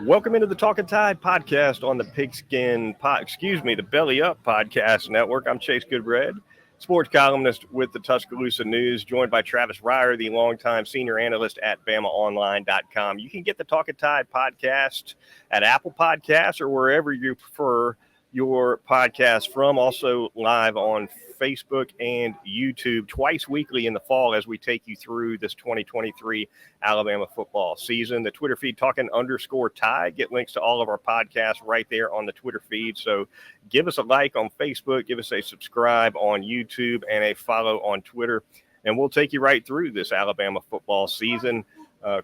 Welcome into the Talkin Tide podcast on the the Belly Up Podcast Network. I'm Chase Goodbread, sports columnist with the Tuscaloosa News, joined by Travis Reier, the longtime senior analyst at BamaOnline.com. You can get the Talkin Tide podcast at Apple Podcasts or wherever you prefer your podcast from. Also live on Facebook and YouTube twice weekly in the fall as we take you through this 2023 Alabama football season. The Twitter feed talking_tide. Get links to all of our podcasts right there on the Twitter feed. So give us a like on Facebook, give us a subscribe on YouTube, and a follow on Twitter, and we'll take you right through this Alabama football season.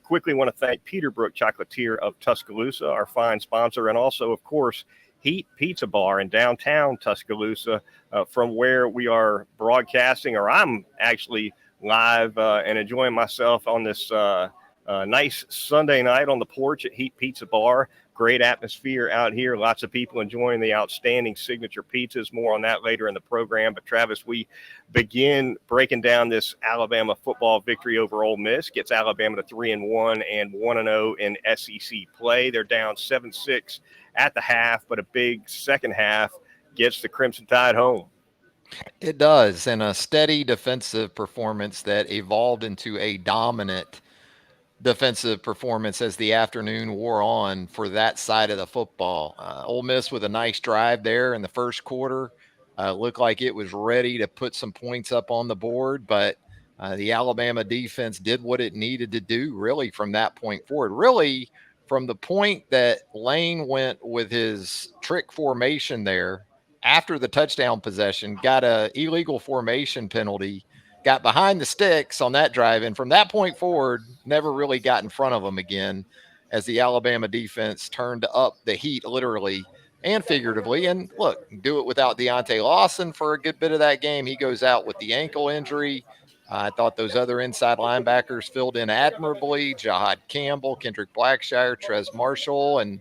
Quickly want to thank Peterbrook Chocolatier of Tuscaloosa, our fine sponsor, and also, of course, Heat Pizza Bar in downtown Tuscaloosa, from where we are broadcasting, or I'm actually live and enjoying myself on this nice Sunday night on the porch at Heat Pizza Bar. Great atmosphere out here. Lots of people enjoying the outstanding signature pizzas. More on that later in the program. But, Travis, we begin breaking down this Alabama football victory over Ole Miss. Gets Alabama to 3-1 and 1-0 in SEC play. They're down 7-6 at the half, but a big second half gets the Crimson Tide home. It does, and a steady defensive performance that evolved into a dominant defensive performance as the afternoon wore on for that side of the football. Ole Miss with a nice drive there in the first quarter. Looked like it was ready to put some points up on the board, but the Alabama defense did what it needed to do really from that point forward. Really, from the point that Lane went with his trick formation there after the touchdown possession, got a illegal formation penalty, got behind the sticks on that drive, and from that point forward, never really got in front of them again as the Alabama defense turned up the heat literally and figuratively. And look, do it without Deontay Lawson for a good bit of that game. He goes out with the ankle injury. I thought those other inside linebackers filled in admirably. Jahad Campbell, Kendrick Blackshire, Trez Marshall, and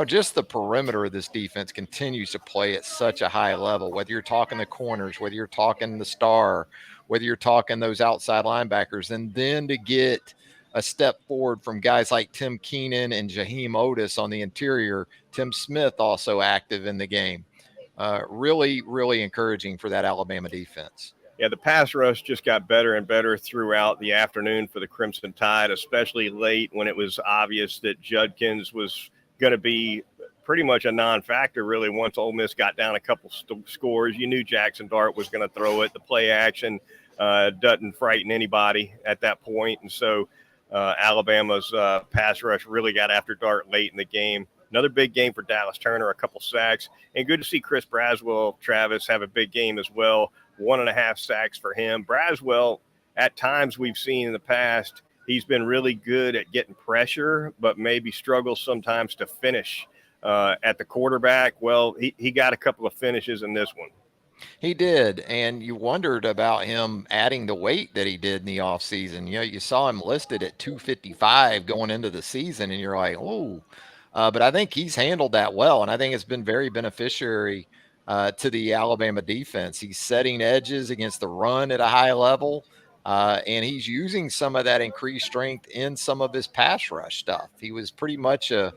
just the perimeter of this defense continues to play at such a high level, whether you're talking the corners, whether you're talking the star, whether you're talking those outside linebackers, and then to get a step forward from guys like Tim Keenan and Jaheim Otis on the interior, Tim Smith also active in the game. Really, really encouraging for that Alabama defense. Yeah, the pass rush just got better and better throughout the afternoon for the Crimson Tide, especially late when it was obvious that Judkins was going to be pretty much a non-factor, really, once Ole Miss got down a couple scores. You knew Jackson Dart was going to throw it. The play action doesn't frighten anybody at that point. And so Alabama's pass rush really got after Dart late in the game. Another big game for Dallas Turner, a couple sacks. And good to see Chris Braswell, Travis, have a big game as well. 1.5 sacks for him. Braswell, at times we've seen in the past, he's been really good at getting pressure, but maybe struggles sometimes to finish at the quarterback. Well, he got a couple of finishes in this one. He did, and you wondered about him adding the weight that he did in the offseason. You saw him listed at 255 going into the season, and you're like, oh. But I think he's handled that well, and I think it's been very beneficiary to the Alabama defense. He's setting edges against the run at a high level, and he's using some of that increased strength in some of his pass rush stuff. He was pretty much a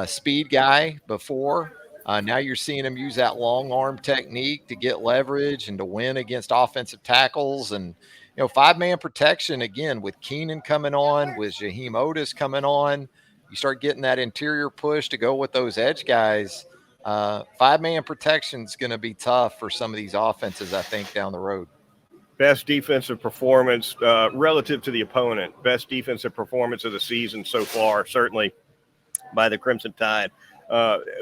speed guy before. Now you're seeing him use that long arm technique to get leverage and to win against offensive tackles. And, 5-man protection, again, with Keenan coming on, with Jaheim Otis coming on, you start getting that interior push to go with those edge guys. 5-man protection is going to be tough for some of these offenses, I think, down the road. Best defensive performance relative to the opponent. Best defensive performance of the season so far, certainly by the Crimson Tide.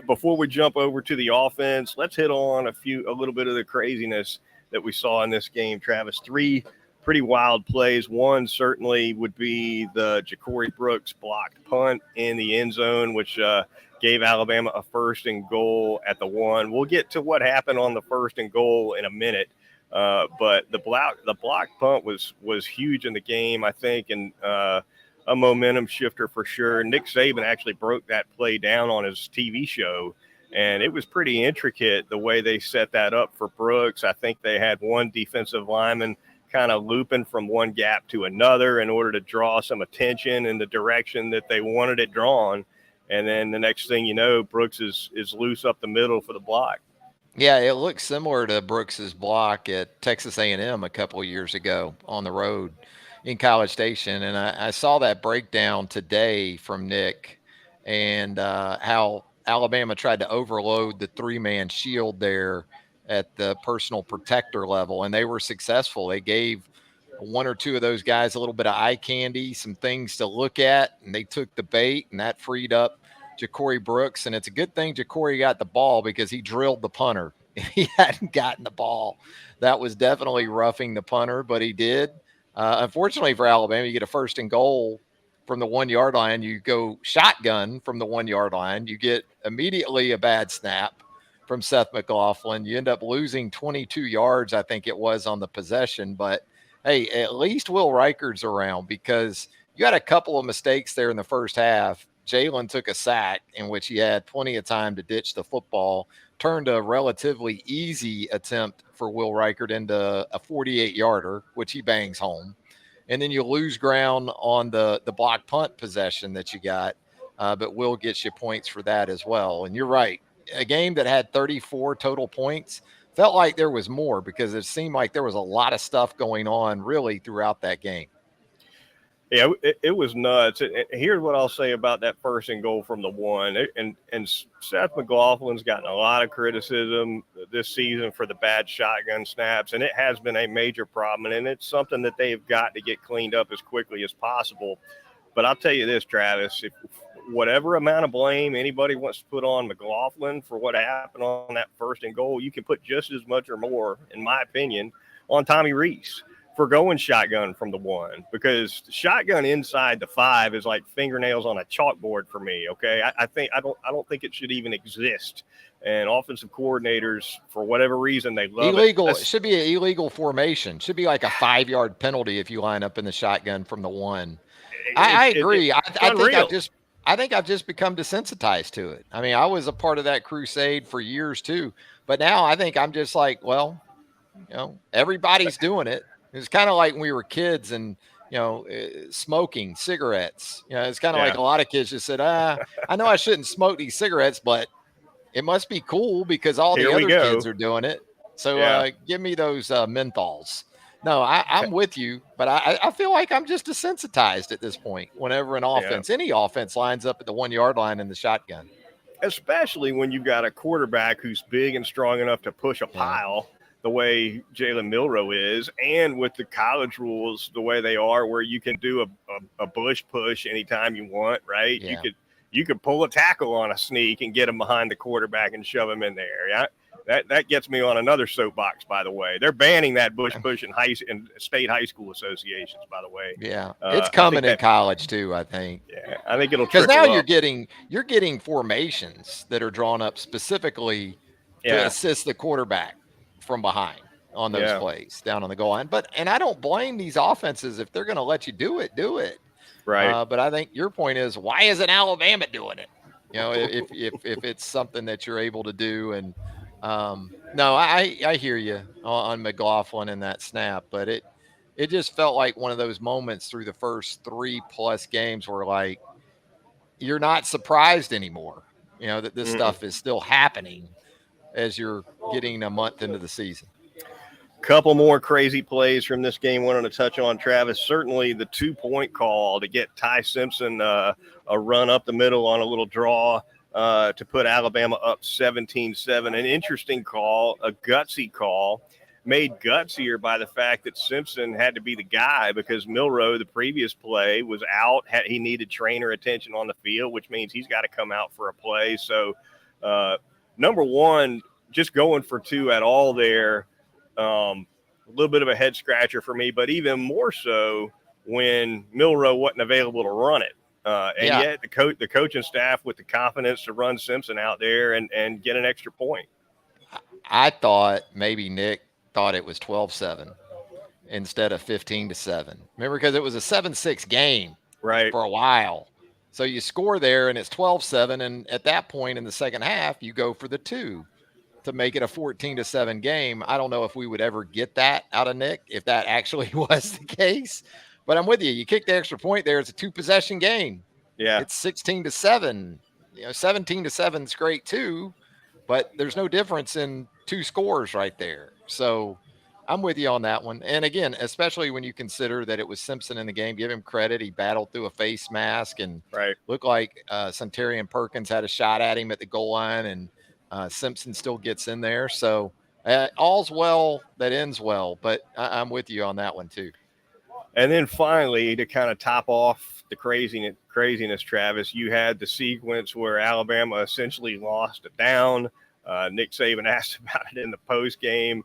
Before we jump over to the offense, let's hit on a little bit of the craziness that we saw in this game, Travis. 3 pretty wild plays. One certainly would be the Ja'Cory Brooks blocked punt in the end zone, which gave Alabama a 1st and goal at the 1. We'll get to what happened on the 1st and goal in a minute. But the block punt was huge in the game, I think, and a momentum shifter for sure. Nick Saban actually broke that play down on his TV show, and it was pretty intricate the way they set that up for Brooks. I think they had one defensive lineman kind of looping from one gap to another in order to draw some attention in the direction that they wanted it drawn. And then the next thing you know, Brooks is loose up the middle for the block. Yeah, it looks similar to Brooks's block at Texas A&M a couple of years ago on the road in College Station, and I saw that breakdown today from Nick, and how Alabama tried to overload the three-man shield there at the personal protector level, and they were successful. They gave one or two of those guys a little bit of eye candy, some things to look at, and they took the bait, and that freed up Ja'Cory Brooks. And it's a good thing Ja'Cory got the ball because he drilled the punter. If he hadn't gotten the ball, that was definitely roughing the punter, but he did. Unfortunately for Alabama, you get a 1st and goal from the 1 yard line. You go shotgun from the 1 yard line. You get immediately a bad snap from Seth McLaughlin. You end up losing 22 yards, I think it was, on the possession. But hey, at least Will Reichard's around, because you had a couple of mistakes there in the first half. Jalen took a sack in which he had plenty of time to ditch the football, turned a relatively easy attempt for Will Reichard into a 48-yarder, which he bangs home. And then you lose ground on the block punt possession that you got, but Will gets you points for that as well. And you're right. A game that had 34 total points felt like there was more, because it seemed like there was a lot of stuff going on really throughout that game. Yeah, it was nuts. Here's what I'll say about that 1st and goal from the 1. And Seth McLaughlin's gotten a lot of criticism this season for the bad shotgun snaps, and it has been a major problem, and it's something that they've got to get cleaned up as quickly as possible. But I'll tell you this, Travis, if whatever amount of blame anybody wants to put on McLaughlin for what happened on that 1st and goal, you can put just as much or more, in my opinion, on Tommy Rees for going shotgun from the 1, because shotgun inside the 5 is like fingernails on a chalkboard for me. Okay. I don't think it should even exist. And offensive coordinators, for whatever reason, they love illegal. it. It should be an illegal formation. Should be like a 5-yard penalty if you line up in the shotgun from the 1. I agree. I think I've just become desensitized to it. I mean, I was a part of that crusade for years too, but now I think I'm just like, well, everybody's doing it. It's kind of like when we were kids and, smoking cigarettes. It's kind of like a lot of kids just said, I know I shouldn't smoke these cigarettes, but it must be cool because all the other kids are doing it. So give me those menthols. No, I'm with you, but I feel like I'm just desensitized at this point whenever any offense lines up at the 1 yard line in the shotgun. Especially when you've got a quarterback who's big and strong enough to push a pile the way Jalen Milroe is, and with the college rules the way they are, where you can do a bush push anytime you want, right? Yeah. You could pull a tackle on a sneak and get him behind the quarterback and shove him in there. Yeah. That gets me on another soapbox, by the way. They're banning that bush push in state high school associations, by the way. Yeah, it's coming in college too, I think. Yeah, I think it'll because now up. you're getting formations that are drawn up specifically to assist the quarterback from behind on those plays down on the goal line. And I don't blame these offenses if they're going to let you do it. Right. But I think your point is, why isn't Alabama doing it? If it's something that you're able to do. And no, I hear you on McLaughlin in that snap, but it just felt like one of those moments through the first 3+ games where, like, you're not surprised anymore, that this stuff is still happening as you're getting a month into the season. Couple more crazy plays from this game wanted to touch on, Travis. Certainly the 2-point call to get Ty Simpson a run up the middle on a little draw to put Alabama up 17-7. An interesting call, a gutsy call, made gutsier by the fact that Simpson had to be the guy because Milroe, the previous play, was out. He needed trainer attention on the field, which means he's got to come out for a play. So, number one, just going for 2 at all there, a little bit of a head scratcher for me, but even more so when Milroe wasn't available to run it. Yet the coaching staff with the confidence to run Simpson out there and get an extra point. I thought maybe Nick thought it was 12-7 instead of 15-7. Remember, because it was a 7-6 game for a while. So you score there and it's 12-7. And at that point in the second half, you go for the 2 to make it a 14-7 game. I don't know if we would ever get that out of Nick, if that actually was the case, but I'm with you. You kick the extra point there. It's a 2-possession game. Yeah. It's 16-7. 17-7 is great too, but there's no difference in two scores right there. So I'm with you on that one. And again, especially when you consider that it was Simpson in the game, give him credit. He battled through a face mask and Right. looked like Centurion Perkins had a shot at him at the goal line, and Simpson still gets in there. So all's well that ends well. But I'm with you on that one too. And then finally, to kind of top off the craziness, Travis, you had the sequence where Alabama essentially lost it down. Nick Saban asked about it in the post game.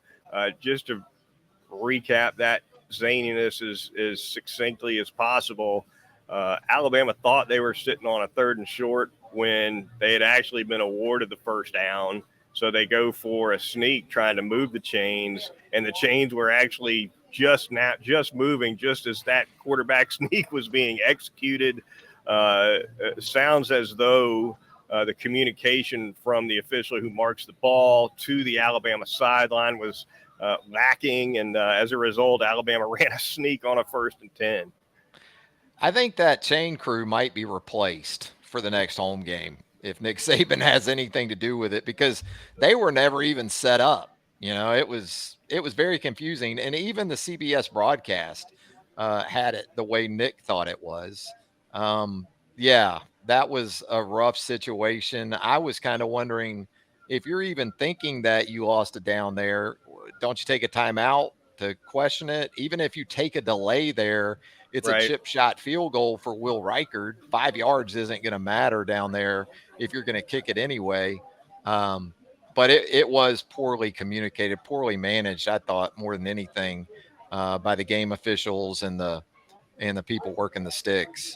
Just to recap that zaniness as succinctly as possible, Alabama thought they were sitting on a 3rd and short when they had actually been awarded the first down. So they go for a sneak trying to move the chains, and the chains were actually just moving just as that quarterback sneak was being executed. Sounds as though the communication from the official who marks the ball to the Alabama sideline was lacking, and as a result, Alabama ran a sneak on a 1st and 10. I think that chain crew might be replaced for the next home game if Nick Saban has anything to do with it, because they were never even set up. It was very confusing, and even the CBS broadcast had it the way Nick thought it was. Yeah, that was a rough situation. I was kind of wondering if you're even thinking that you lost it down there, don't you take a timeout to question it? Even if you take a delay there, it's a Right. chip shot field goal for Will Reichard. 5 yards isn't going to matter down there if you're going to kick it anyway. Um, but it was poorly communicated, poorly managed, I thought, more than anything, by the game officials and the people working the sticks.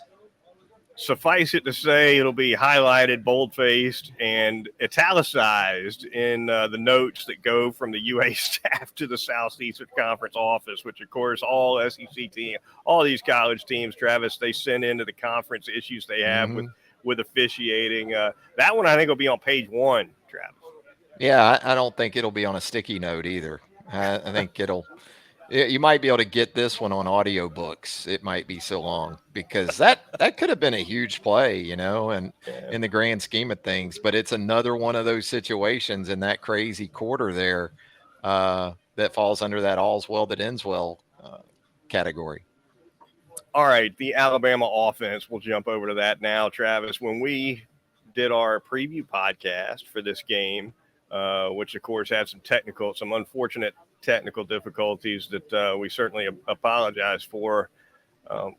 Suffice it to say, it'll be highlighted, bold-faced, and italicized in the notes that go from the UA staff to the Southeastern Conference office, which, of course, all SEC team, all these college teams, Travis, they send into the conference issues they have Hmm. with officiating. That one, I think, will be on page 1, Travis. Yeah, I don't think it'll be on a sticky note either. I think you might be able to get this one on audiobooks. It might be so long because that could have been a huge play, and Yeah. in the grand scheme of things. But it's another one of those situations in that crazy quarter there that falls under that all's well that ends well category. All right, the Alabama offense. We'll jump over to that now, Travis. When we did our preview podcast for this game, which of course had some unfortunate technical difficulties that we certainly apologize for.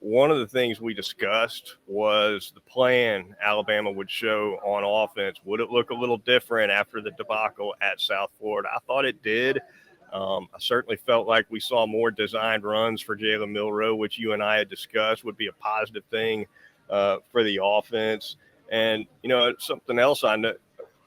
One of the things we discussed was the plan Alabama would show on offense. Would it look a little different after the debacle at South Florida? I thought it did. I certainly felt like we saw more designed runs for Jalen Milroe, which you and I had discussed would be a positive thing for the offense. And, something else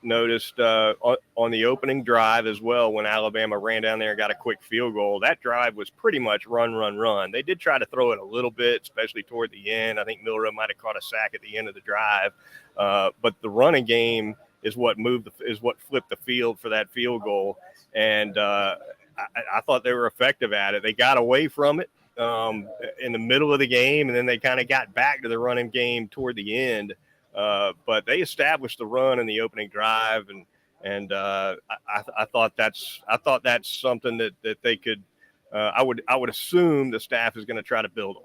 noticed on the opening drive as well when Alabama ran down there and got a quick field goal. That drive was pretty much run, run, run. They did try to throw it a little bit, especially toward the end. I think Milroe might have caught a sack at the end of the drive. But the running game is what flipped the field for that field goal. And I thought they were effective at it. They got away from it in the middle of the game, and then they kind of got back to the running game toward the end. But they established the run in the opening drive, and I thought that's something that they could. I would assume the staff is going to try to build on.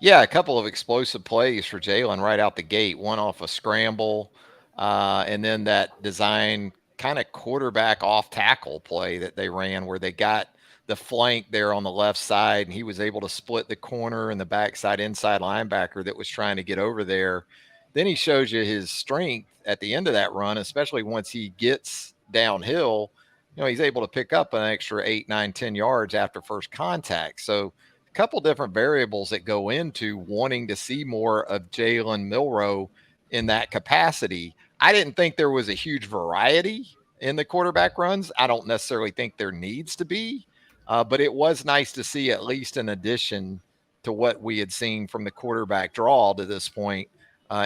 Yeah, a couple of explosive plays for Jalen right out the gate. One off a scramble, and then that design kind of quarterback off tackle play that they ran where they got the flank there on the left side, and he was able to split the corner and the backside inside linebacker that was trying to get over there. Then he shows you his strength at the end of that run, especially once he gets downhill. He's able to pick up an extra 8, 9, 10 yards after first contact. So couple different variables that go into wanting to see more of Jalen Milroe in that capacity. I didn't think there was a huge variety in the quarterback runs. I don't necessarily think there needs to be, but it was nice to see at least an addition to what we had seen from the quarterback draw to this point,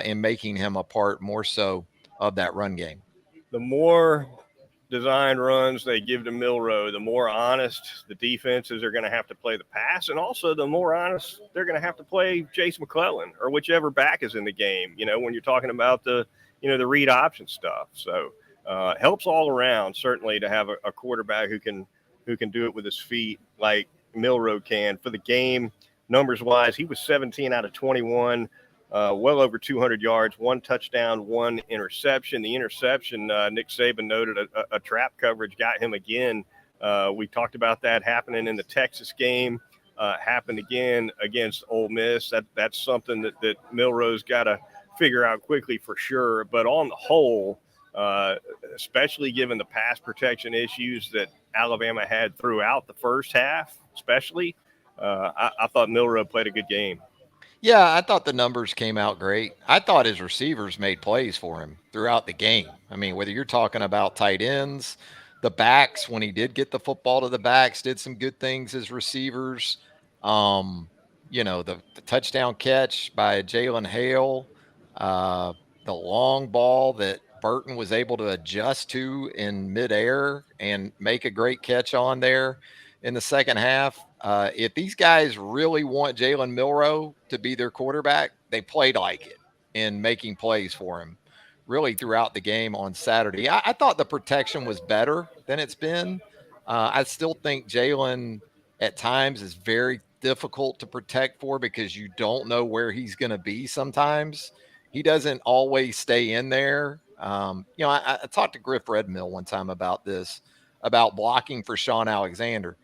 in making him a part more so of that run game. The more design runs they give to Milroe, the more honest the defenses are going to have to play the pass, and also the more honest they're going to have to play Chase McClellan or whichever back is in the game. When you're talking about the read option stuff. So helps all around certainly to have a quarterback who can do it with his feet like Milroe can. For the game, numbers wise, he was 17 out of 21. Well over 200 yards, 1 touchdown, 1 interception. The interception, Nick Saban noted a trap coverage got him again. We talked about that happening in the Texas game. Happened again against Ole Miss. That's something that Milroe's got to figure out quickly for sure. But on the whole, especially given the pass protection issues that Alabama had throughout the first half, especially, I thought Milroe played a good game. Yeah, I thought the numbers came out great. I thought his receivers made plays for him throughout the game. I mean, whether you're talking about tight ends, the backs, when he did get the football to the backs, did some good things as receivers. Um, the touchdown catch by Jalen Hale, uh, the long ball that Burton was able to adjust to in midair and make a great catch on there in the second half. If these guys really want Jalen Milroe to be their quarterback, they played like it in making plays for him really throughout the game on Saturday. I thought the protection was better than it's been. I still think Jalen at times is very difficult to protect for because you don't know where he's going to be sometimes. He doesn't always stay in there. I talked to Griff Redmill one time about this, about blocking for Sean Alexander.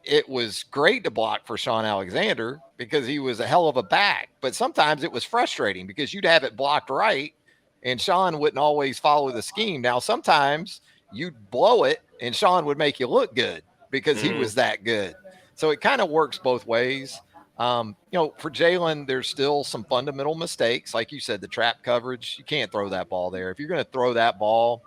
It was great to block for Sean Alexander because he was a hell of a back. But sometimes it was frustrating because you'd have it blocked right and Sean wouldn't always follow the scheme. Now, sometimes you'd blow it and Sean would make you look good because he was that good. So it kind of works both ways. For Jalen, there's still some fundamental mistakes. Like you said, the trap coverage, you can't throw that ball there. If you're going to throw that ball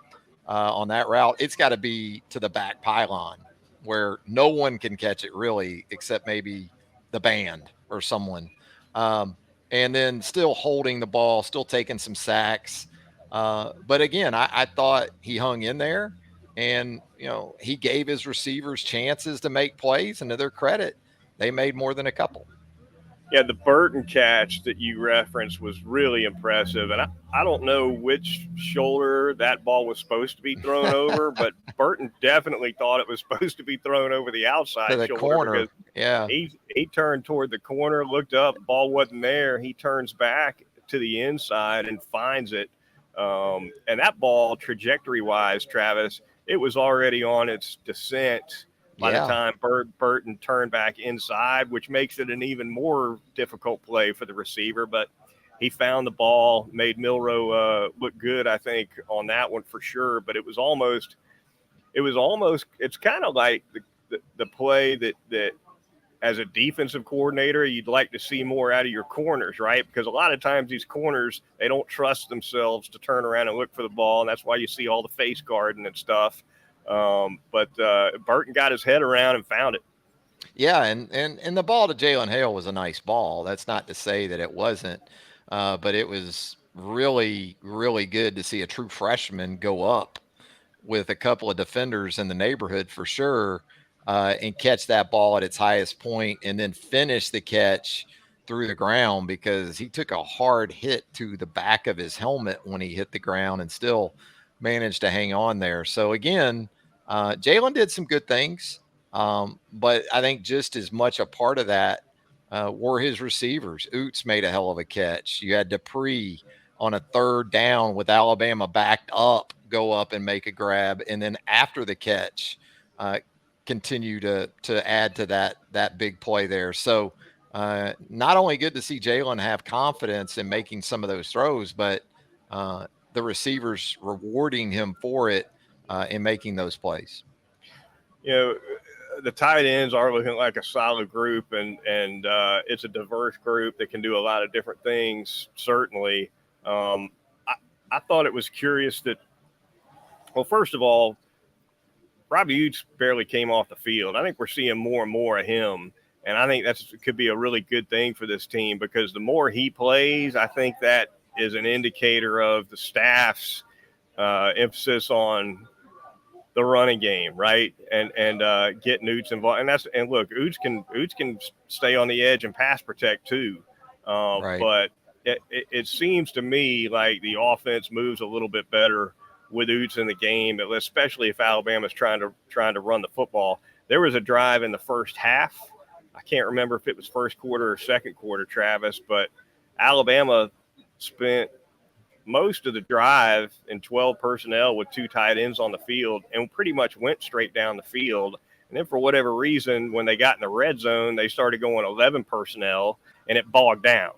on that route, it's got to be to the back pylon where no one can catch it really, except maybe the band or someone. And then still holding the ball, still taking some sacks. But again, I thought he hung in there and, he gave his receivers chances to make plays. And to their credit, they made more than a couple. Yeah, the Burton catch that you referenced was really impressive. And I don't know which shoulder that ball was supposed to be thrown over, but Burton definitely thought it was supposed to be thrown over the outside To the shoulder corner. because Yeah. he turned toward the corner, looked up, ball wasn't there. He turns back to the inside and finds it. And that ball, trajectory-wise, Travis, it was already on its descent by the time Burton turned back inside, which makes it an even more difficult play for the receiver. But he found the ball, made Milroe look good, I think, on that one for sure. But it's kind of like the play that as a defensive coordinator, you'd like to see more out of your corners, right? Because a lot of times these corners, they don't trust themselves to turn around and look for the ball. And that's why you see all the face guarding and stuff. But Burton got his head around and found it. Yeah, and the ball to Jalen Hale was a nice ball. That's not to say that it wasn't, but it was really, really good to see a true freshman go up with a couple of defenders in the neighborhood for sure, and catch that ball at its highest point and then finish the catch through the ground because he took a hard hit to the back of his helmet when he hit the ground and still managed to hang on there. So again, Jalen did some good things, but I think just as much a part of that were his receivers. Oots made a hell of a catch. You had Dupree on a third down with Alabama backed up, go up and make a grab, and then after the catch, continue to add to that big play there. So not only good to see Jalen have confidence in making some of those throws, but the receivers rewarding him for it in making those plays. The tight ends are looking like a solid group, and it's a diverse group that can do a lot of different things. Certainly, I thought it was curious that, well, first of all, Robbie Utes barely came off the field. I think we're seeing more and more of him, and I think that could be a really good thing for this team because the more he plays, I think that is an indicator of the staff's emphasis on the running game, right? And getting Utes involved. And look, Utes can stay on the edge and pass protect too. Right. But it seems to me like the offense moves a little bit better with Utes in the game, especially if Alabama's trying to run the football. There was a drive in the first half. I can't remember if it was first quarter or second quarter, Travis, but Alabama spent most of the drive in 12 personnel with two tight ends on the field and pretty much went straight down the field. And then for whatever reason, when they got in the red zone, they started going 11 personnel and it bogged down,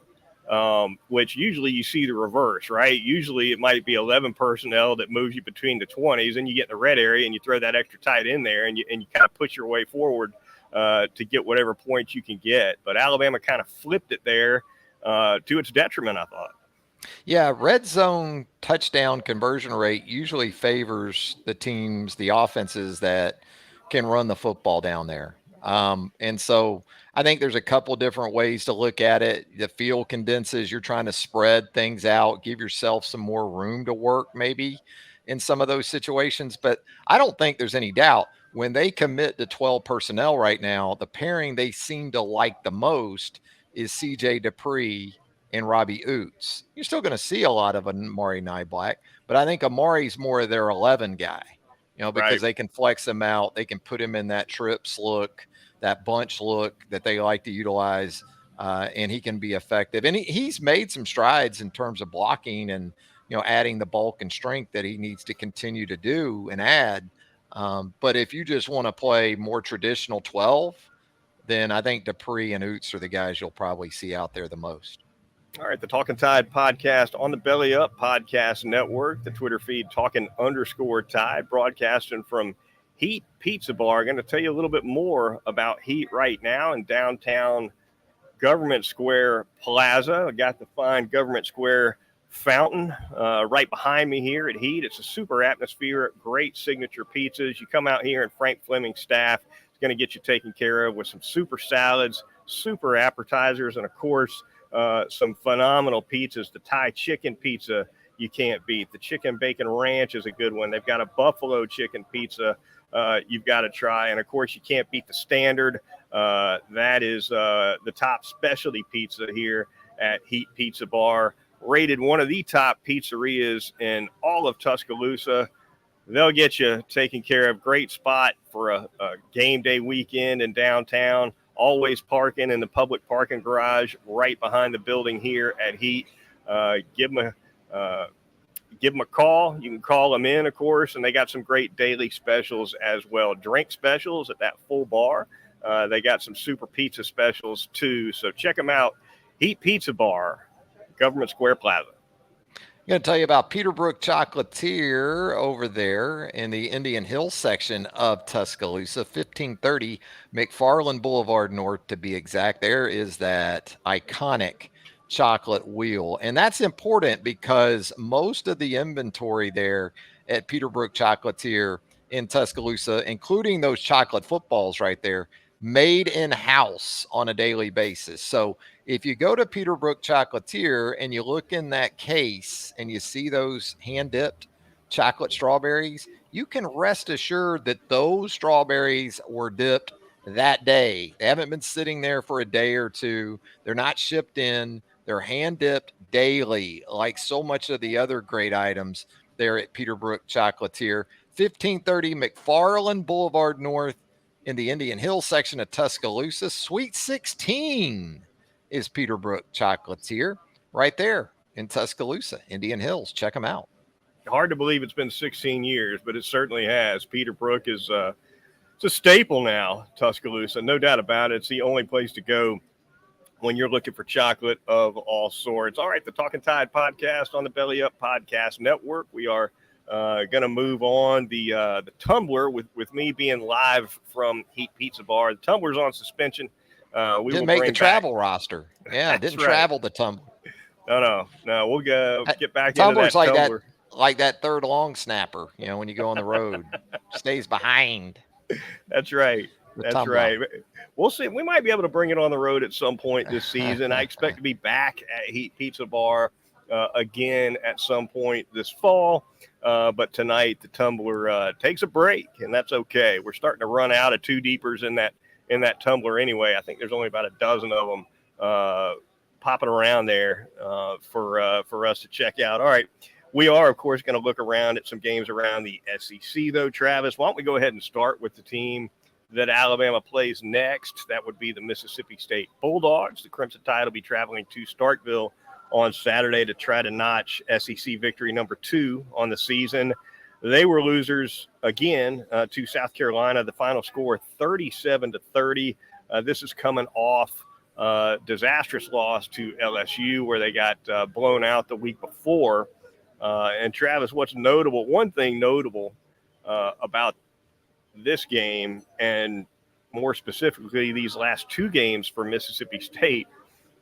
which usually you see the reverse, right? Usually it might be 11 personnel that moves you between the 20s and you get in the red area and you throw that extra tight in there and you kind of push your way forward to get whatever points you can get. But Alabama kind of flipped it there to its detriment, I thought. Yeah, red zone touchdown conversion rate usually favors the offenses that can run the football down there. And so I think there's a couple different ways to look at it. The field condenses, you're trying to spread things out, give yourself some more room to work maybe in some of those situations. But I don't think there's any doubt when they commit to 12 personnel right now, the pairing they seem to like the most is CJ Dupree and Robbie Oots. You're still going to see a lot of Amari Niblack, but I think Amari's more of their 11 guy, because Right. they can flex him out. They can put him in that trips look, that bunch look that they like to utilize, and he can be effective. And he's made some strides in terms of blocking and, adding the bulk and strength that he needs to continue to do and add. But if you just want to play more traditional 12, then I think Dupree and Oots are the guys you'll probably see out there the most. All right, the Talkin Tide podcast on the Belly Up Podcast Network, the Twitter feed Talkin_Tide, broadcasting from Heat Pizza Bar. Going to tell you a little bit more about Heat right now in downtown Government Square Plaza. I got the fine Government Square fountain right behind me here at Heat. It's a super atmosphere, great signature pizzas. You come out here and Frank Fleming's staff is going to get you taken care of with some super salads, super appetizers, and of course, some phenomenal pizzas. The Thai chicken pizza you can't beat. The chicken bacon ranch is a good one. They've got a buffalo chicken pizza you've got to try. And, of course, you can't beat the standard. That is the top specialty pizza here at Heat Pizza Bar, rated one of the top pizzerias in all of Tuscaloosa. They'll get you taken care of. Great spot for a game day weekend in downtown. Always parking in the public parking garage right behind the building here at Heat. Give them a call. You can call them in, of course, and they got some great daily specials as well. Drink specials at that full bar. They got some super pizza specials too. So check them out. Heat Pizza Bar, Government Square Plaza. I'm going to tell you about Peterbrook Chocolatier over there in the Indian Hill section of Tuscaloosa, 1530 McFarland Boulevard North to be exact. There is that iconic chocolate wheel. And that's important because most of the inventory there at Peterbrook Chocolatier in Tuscaloosa, including those chocolate footballs right there, made in-house on a daily basis. So if you go to Peterbrook Chocolatier and you look in that case and you see those hand-dipped chocolate strawberries, you can rest assured that those strawberries were dipped that day. They haven't been sitting there for a day or two. They're not shipped in. They're hand-dipped daily, like so much of the other great items there at Peterbrook Chocolatier. 1530 McFarland Boulevard North in the Indian Hill section of Tuscaloosa. Suite 16 is Peterbrook Chocolatier right there in Tuscaloosa, Indian Hills. Check them out. Hard to believe it's been 16 years, but it certainly has. Peterbrook is it's a staple now, Tuscaloosa, no doubt about it. It's the only place to go when you're looking for chocolate of all sorts. All right, the Talkin Tide podcast on the Belly Up Podcast Network. We are going to move on. The tumbler with me being live from Heat Pizza Bar. The tumbler's on suspension. We didn't will make bring the travel roster. Yeah, That's didn't right. travel the tumbler. No. We'll get back Tumbler's into that tumbler. Like that third long snapper, when you go on the road, stays behind. That's right. That's right. We'll see. We might be able to bring it on the road at some point this season. I expect to be back at Heat Pizza Bar again at some point this fall. But tonight the tumbler takes a break, and that's okay. We're starting to run out of two deepers in that tumbler anyway. I think there's only about a dozen of them popping around there for us to check out. All right. We are, of course, going to look around at some games around the SEC, though, Travis. Why don't we go ahead and start with the team that Alabama plays next? That would be the Mississippi State Bulldogs. The Crimson Tide will be traveling to Starkville on Saturday to try to notch SEC victory number 2 on the season. They were losers again to South Carolina. The final score 37-30. This is coming off disastrous loss to LSU, where they got blown out the week before. And Travis, what's notable? One thing notable about this game, and more specifically these last 2 games for Mississippi State,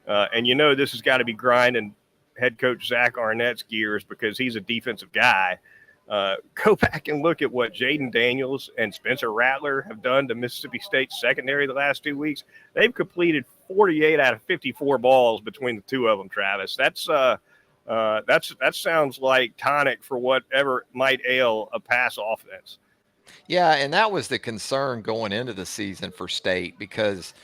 and this has got to be grinding head coach Zach Arnett's gears because he's a defensive guy. Go back and look at what Jaden Daniels and Spencer Rattler have done to Mississippi State's secondary the last 2 weeks. They've completed 48 out of 54 balls between the two of them, Travis. That sounds like tonic for whatever might ail a pass offense. Yeah, and that was the concern going into the season for State, because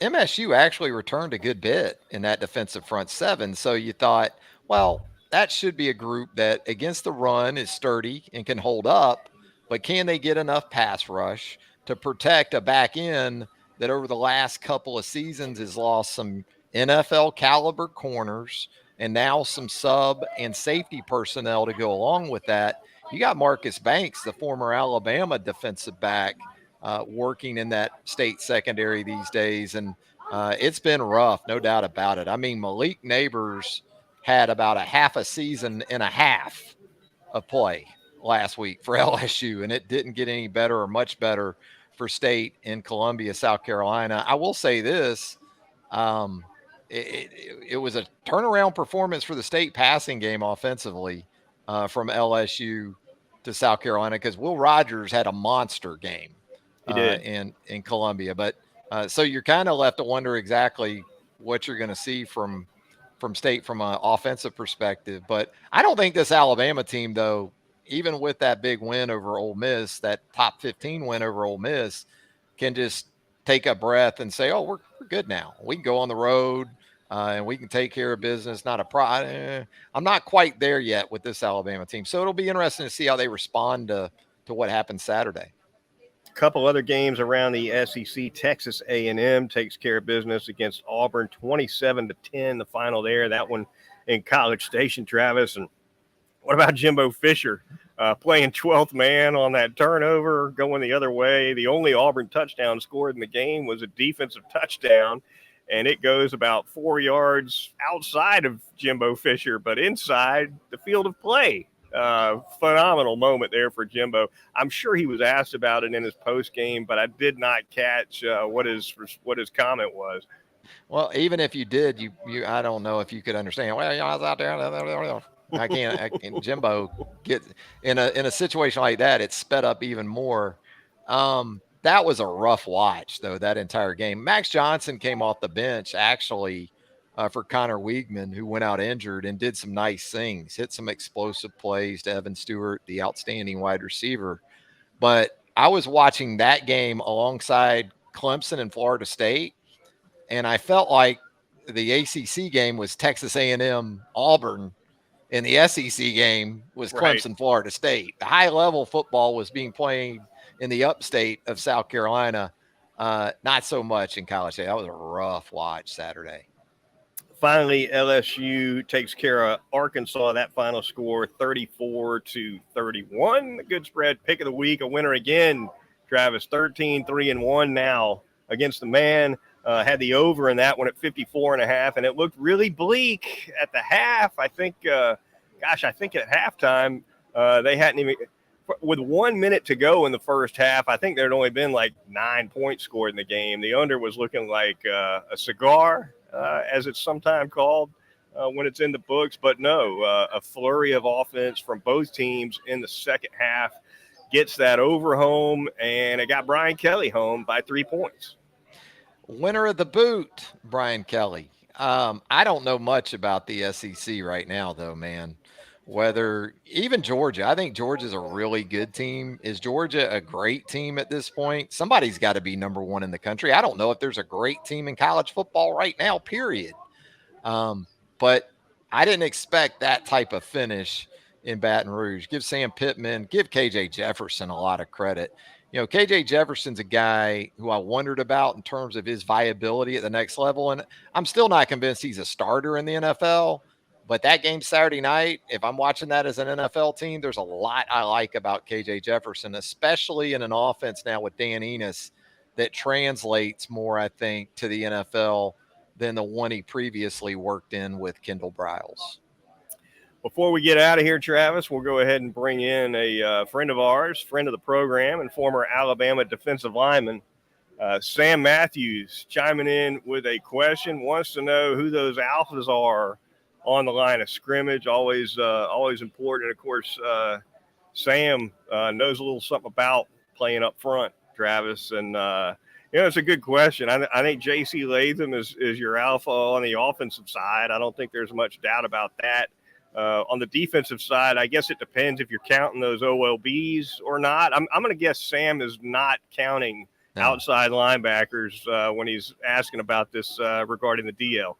MSU actually returned a good bit in that defensive front 7. So you thought, well, that should be a group that against the run is sturdy and can hold up, but can they get enough pass rush to protect a back end that over the last couple of seasons has lost some NFL caliber corners and now some sub and safety personnel to go along with that. You got Marcus Banks, the former Alabama defensive back, working in that State secondary these days. And it's been rough, no doubt about it. I mean, Malik Neighbors had about a half a season and a half of play last week for LSU, and it didn't get any better or much better for State in Columbia, South Carolina. I will say this. It was a turnaround performance for the State passing game offensively from LSU to South Carolina, because Will Rogers had a monster game in Columbia. But so you're kind of left to wonder exactly what you're going to see from State from an offensive perspective. But I don't think this Alabama team, though, even with that big win over Ole Miss, that top 15 win over Ole Miss, can just take a breath and say, oh, we're good now. We can go on the road and we can take care of business. Not a problem. I'm not quite there yet with this Alabama team. So it'll be interesting to see how they respond to what happens Saturday. A couple other games around the SEC. Texas A&M takes care of business against Auburn, 27-10, the final there. That one in College Station, Travis. And what about Jimbo Fisher playing 12th man on that turnover, going the other way? The only Auburn touchdown scored in the game was a defensive touchdown, and it goes about 4 yards outside of Jimbo Fisher, but inside the field of play. Phenomenal moment there for Jimbo. I'm sure he was asked about it in his post game, but I did not catch what his comment was. Well, even if you did, you I don't know if you could understand. Well, I was out there. I can't. Jimbo get in a situation like that, it's sped up even more. That was a rough watch, though, that entire game. Max Johnson came off the bench actually for Connor Weigman, who went out injured, and did some nice things, hit some explosive plays to Evan Stewart, the outstanding wide receiver. But I was watching that game alongside Clemson and Florida State, and I felt like the ACC game was Texas A&M Auburn, and the SEC game was Clemson Florida State. The high-level football was being played in the upstate of South Carolina, not so much in College State. That was a rough watch Saturday. Finally, LSU takes care of Arkansas. That final score, 34-31. The Goodbread pick of the week, a winner again. Travis, 13-3-1 now against the man. Had the over in that one at 54.5, and it looked really bleak at the half. I think at halftime they hadn't even, with 1 minute to go in the first half, I think there had only been like 9 points scored in the game. The under was looking like a cigar, as it's sometimes called when it's in the books. But no, a flurry of offense from both teams in the second half gets that over home, and it got Brian Kelly home by 3 points. Winner of the boot, Brian Kelly. I don't know much about the SEC right now, though, man. Whether even Georgia, I think Georgia's a really good team. Is Georgia a great team at this point? Somebody's got to be number one in the country. I don't know if there's a great team in college football right now, period. But I didn't expect that type of finish in Baton Rouge. Give Sam Pittman, give KJ Jefferson a lot of credit. You know, KJ Jefferson's a guy who I wondered about in terms of his viability at the next level. And I'm still not convinced he's a starter in the NFL. But that game Saturday night, if I'm watching that as an NFL team, there's a lot I like about KJ Jefferson, especially in an offense now with Dan Enos that translates more, I think, to the NFL than the one he previously worked in with Kendall Briles. Before we get out of here, Travis, we'll go ahead and bring in a friend of ours, friend of the program, and former Alabama defensive lineman, Sam Matthews, chiming in with a question. Wants to know who those alphas are on the line of scrimmage. Always important. And of course, Sam knows a little something about playing up front, Travis, and it's a good question. I think J.C. Latham is your alpha on the offensive side. I don't think there's much doubt about that. On the defensive side, I guess it depends if you're counting those OLBs or not. I'm going to guess Sam is not counting outside linebackers when he's asking about this regarding the DL.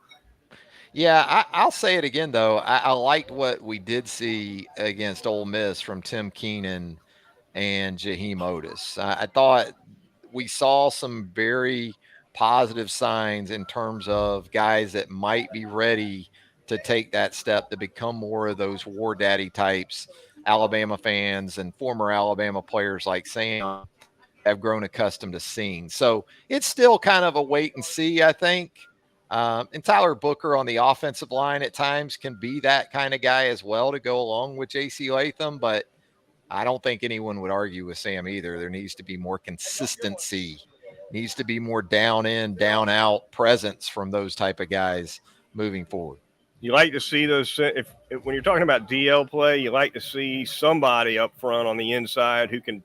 Yeah, I'll say it again, though. I liked what we did see against Ole Miss from Tim Keenan and Jaheim Otis. I thought we saw some very positive signs in terms of guys that might be ready to take that step to become more of those war daddy types. Alabama fans and former Alabama players like Sam have grown accustomed to seeing. So it's still kind of a wait and see, I think. And Tyler Booker on the offensive line at times can be that kind of guy as well to go along with J.C. Latham, but I don't think anyone would argue with Sam either. There needs to be more consistency, needs to be more down in, down out presence from those type of guys moving forward. You like to see those if when you're talking about DL play, you like to see somebody up front on the inside who can,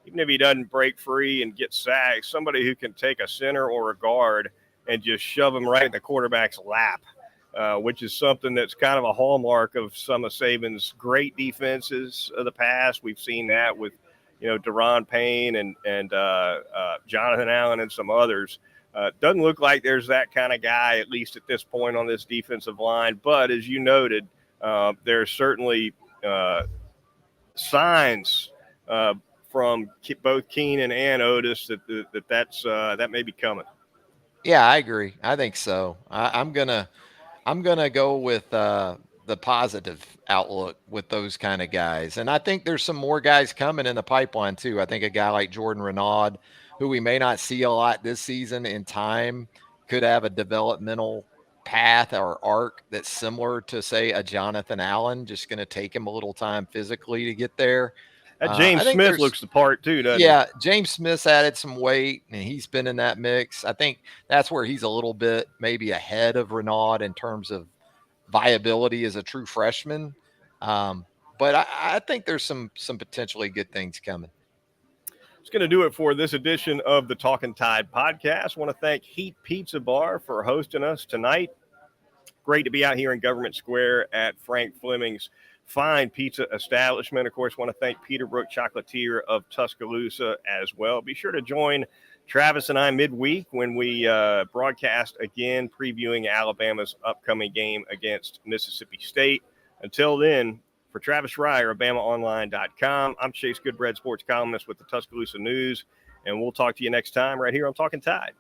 even if he doesn't break free and get sacked, somebody who can take a center or a guard and just shove them right in the quarterback's lap, which is something that's kind of a hallmark of some of Saban's great defenses of the past. We've seen that with, Deron Payne and Jonathan Allen and some others. Doesn't look like there's that kind of guy, at least at this point on this defensive line. But as you noted, there's certainly signs from both Keenan and Otis that may be coming. Yeah, I agree. I think so. I'm gonna go with the positive outlook with those kind of guys, and I think there's some more guys coming in the pipeline too. I think a guy like Jordan Renaud, who we may not see a lot this season in time, could have a developmental path or arc that's similar to, say, a Jonathan Allen. Just going to take him a little time physically to get there. James Smith looks the part too, doesn't he? Yeah, James Smith's added some weight, and he's been in that mix. I think that's where he's a little bit maybe ahead of Renaud in terms of viability as a true freshman. But I think there's some potentially good things coming. It's going to do it for this edition of the Talkin Tide podcast. I want to thank Heat Pizza Bar for hosting us tonight. Great to be out here in Government Square at Frank Fleming's fine pizza establishment. Of course, want to thank Peterbrook Chocolatier of Tuscaloosa as well. Be sure to join Travis and I midweek when we broadcast again, previewing Alabama's upcoming game against Mississippi State. Until then, for Travis Reier of BamaOnline.com, I'm Chase Goodbread, sports columnist with the Tuscaloosa News, and we'll talk to you next time right here on Talkin Tide.